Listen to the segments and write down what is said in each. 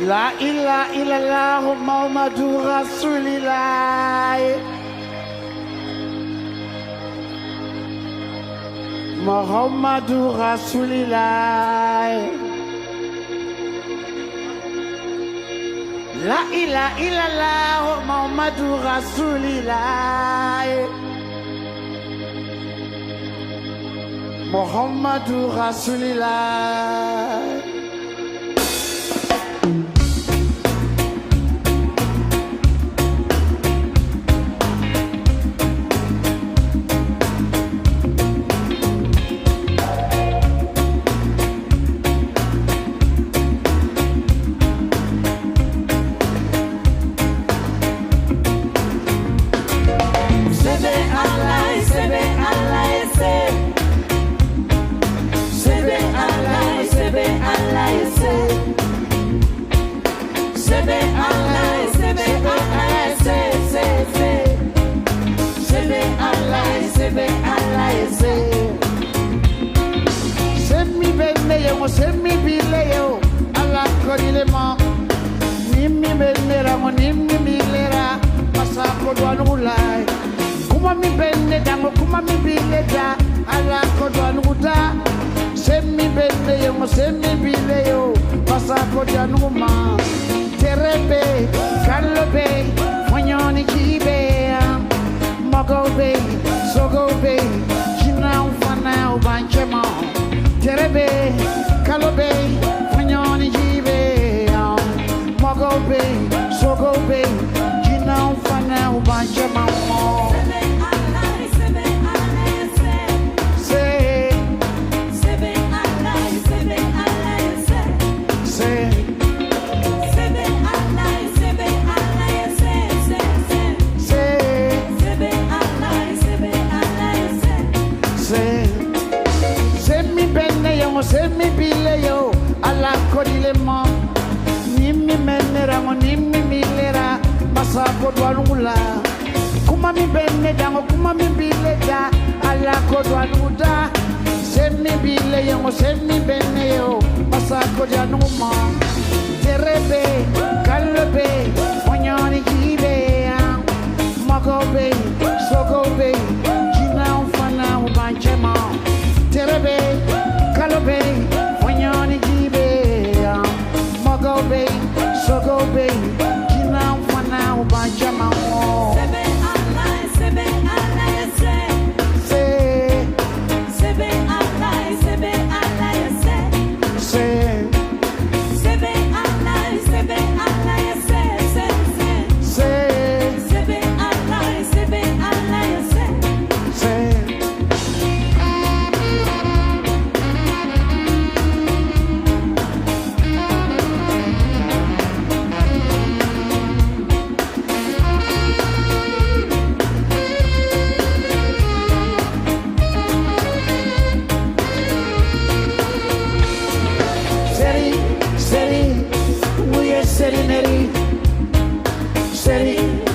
La ilaha illallah Muhammadur Rasulillah. Muhammadur Rasulillah. La ilaha illallah Muhammadur Rasulillah. Muhammadur Rasulillah. Semi bileo ala kodilema nimi benera mo nimi bilera masako dwanulai kuma mi benne dango kuma mi bileda ala kodwanuta semi beneo mo semi bileo masako dwanuma terebe kalobe fonyoni kibe mogobe sogobe jina ufana ubanchema terebe kalobe fanyoni jibe mogobe sogobe jina ufana ubanje mamo semi bileo ala kodilema nimi menera mo nimi milera masako dwanula kuma mi benne dango kuma mi bileda ala kodwanuda semi bileo semi beneo masako dwanuma terebe kalobe fonyoni kibe magobe sogobe jina ufana ubanchema terebe kalobe fonyoni jibe mogobe sogobe jina ufana ubanja mamo sebe Allah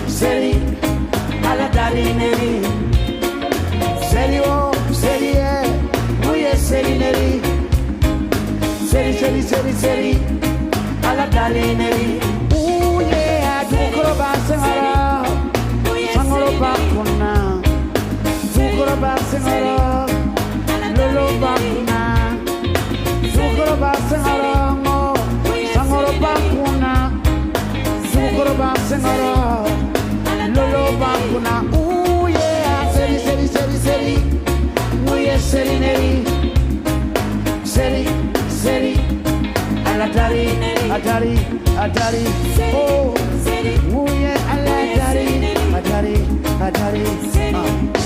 Seri, alla darineri. Seri, muye seri neri. Seri, alla darineri. Uye, adukro basengara. Sangoro bakuna. Dukro basengara. Lolo bakuna. Dukro basengara. Sangoro bakuna. Dukro basengara. Lolo bakuna, ooh yeah, seri, muye seri neri, seri, alatari, oh, muye alatari, atari.